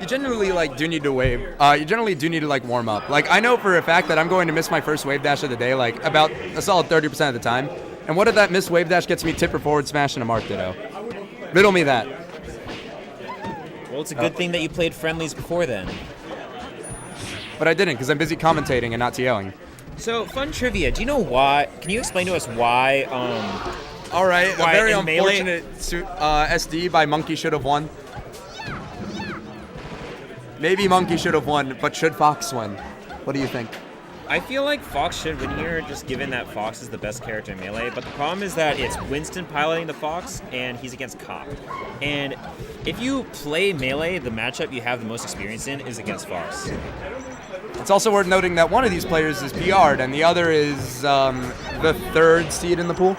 You generally do need to wave. You generally do need to warm up. I know for a fact that I'm going to miss my first wave dash of the day about a solid 30% of the time. And what if that missed wave dash gets me tipper forward smash and a Marth Ditto? Riddle me that. Well, it's a good thing that you played friendlies before then. But I didn't because I'm busy commentating and not TLing. So, fun trivia. Do you know why? Can you explain to us why? All right, why a very in unfortunate SD by Monkey should have won. Maybe Monkey should have won, but should Fox win? What do you think? I feel like Fox should win here, just given that Fox is the best character in Melee, but the problem is that it's Winston piloting the Fox, and he's against CAUP. And if you play Melee, the matchup you have the most experience in is against Fox. It's also worth noting that one of these players is PR'd, and the other is the third seed in the pool.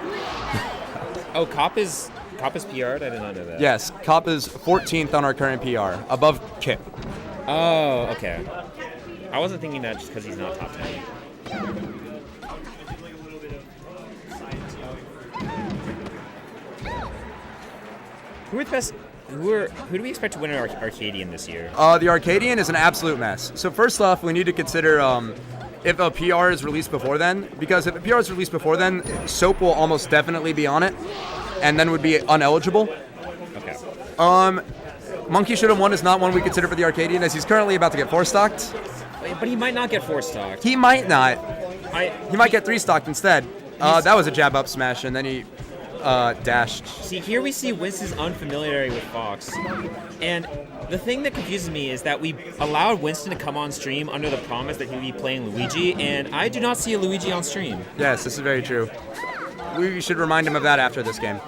Oh, CAUP is PR'd? I did not know that. Yes, CAUP is 14th on our current PR, above Kip. Oh, okay. I wasn't thinking that just because he's not top 10. Who are the best? Who do we expect to win an Arcadian this year? The Arcadian is an absolute mess. So first off, we need to consider if a PR is released before then, because if a PR is released before then, Soap will almost definitely be on it, and then would be uneligible. Okay. Monkey Should Have Won is not one we consider for the Arcadian, as he's currently about to get 4-stocked. But he might not get 4-stocked. He might not. He might get 3-stocked instead. That was a jab up smash, and then he dashed. See, here we see Winston's unfamiliarity with Fox. And the thing that confuses me is that we allowed Winston to come on stream under the promise that he would be playing Luigi, and I do not see a Luigi on stream. Yes, this is very true. We should remind him of that after this game.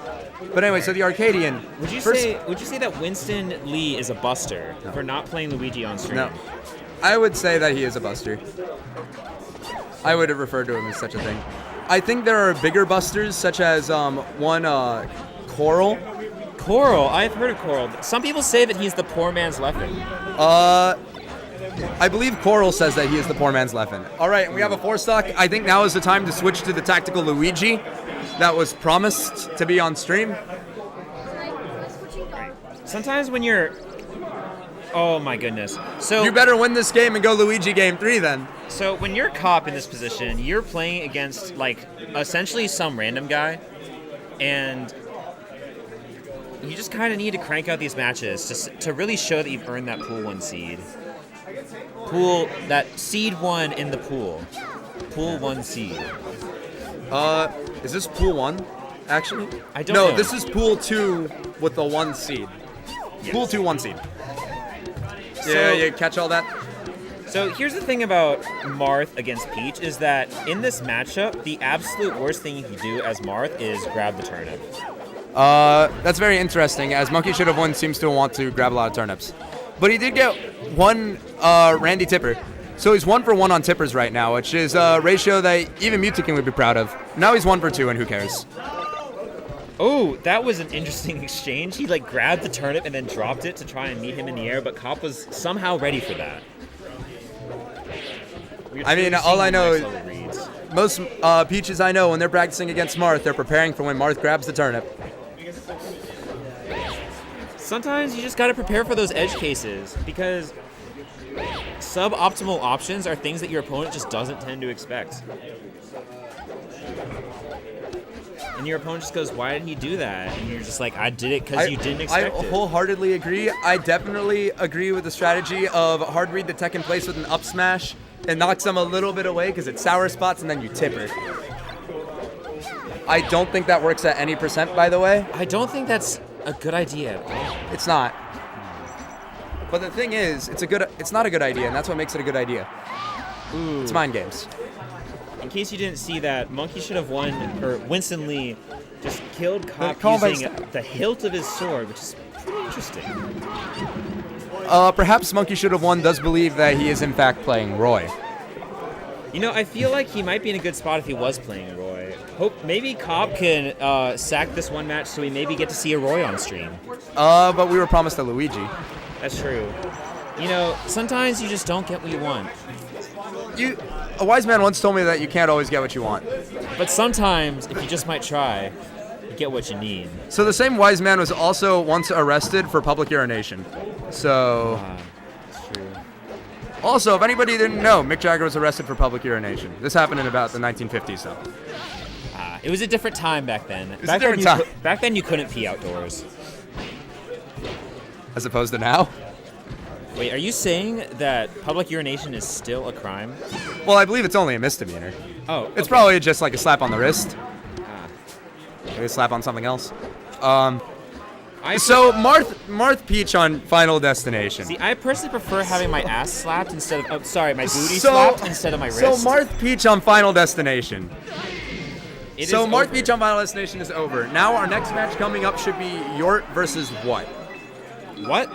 But anyway, so the Arcadian. Would you say that Winston Lee is a buster for not playing Luigi on stream? No. I would say that he is a buster. I would have referred to him as such a thing. I think there are bigger busters, such as one Coral. Coral? I've heard of Coral. Some people say that he's the poor man's Leffen. I believe Coral says that he is the poor man's Leffen. All right, and we have a 4-stock. I think now is the time to switch to the tactical Luigi that was promised to be on stream. Sometimes when you're... Oh my goodness. So you better win this game and go Luigi game 3 then. So when you're CAUP in this position, you're playing against essentially some random guy, and you just kind of need to crank out these matches to really show that you've earned that pool 1 seed. That seed 1 in the pool. Pool 1 seed. Is this pool 1, actually? I don't know. No, this is pool 2 with the 1 seed. Yes. Pool 2, 1 seed. Yeah, you catch all that? So here's the thing about Marth against Peach is that in this matchup, the absolute worst thing you can do as Marth is grab the turnip. That's very interesting, as Monkey Should Have Won seems to want to grab a lot of turnips. But he did get 1 Randy Tipper. So he's 1 for 1 on tippers right now, which is a ratio that even Mutaking would be proud of. Now he's 1 for 2, and who cares? Oh, that was an interesting exchange. He grabbed the turnip and then dropped it to try and meet him in the air, but CAUP was somehow ready for that. I mean, all I know is most Peaches I know, when they're practicing against Marth, they're preparing for when Marth grabs the turnip. Sometimes you just got to prepare for those edge cases, because suboptimal options are things that your opponent just doesn't tend to expect. And your opponent just goes, why did he do that? And you're just like, I did it because you didn't expect it. I wholeheartedly agree. I definitely agree with the strategy of hard read the tech in place with an up smash and knocks them a little bit away because it's sour spots and then you tip it. I don't think that works at any percent, by the way. I don't think that's a good idea. It's not. But the thing is, it's not a good idea, and that's what makes it a good idea. Ooh. It's mind games. In case you didn't see that, Monkey Should Have Won, or Winston Lee just killed CAUP using the hilt of his sword, which is pretty interesting. Perhaps Monkey Should Have Won does believe that he is in fact playing Roy. You know, I feel like he might be in a good spot if he was playing Roy. Hope maybe CAUP can sack this one match so we maybe get to see a Roy on stream. But we were promised a Luigi. That's true. You know, sometimes you just don't get what you want. A wise man once told me that you can't always get what you want. But sometimes, if you just might try, you get what you need. So the same wise man was also once arrested for public urination. So True. Also, if anybody didn't know, Mick Jagger was arrested for public urination. This happened in about the 1950s, though. It was a different time back then. It was a different time. Back then, you couldn't pee outdoors. As opposed to now? Wait, are you saying that public urination is still a crime? Well, I believe it's only a misdemeanor. Oh, okay. It's probably just like a slap on the wrist. Maybe a slap on something else. So Marth Peach on Final Destination. See, I personally prefer having my ass slapped instead of my booty slapped instead of my wrist. So Marth Peach on Final Destination. So Marth Peach on Final Destination is over. Now our next match coming up should be Yort versus what? What?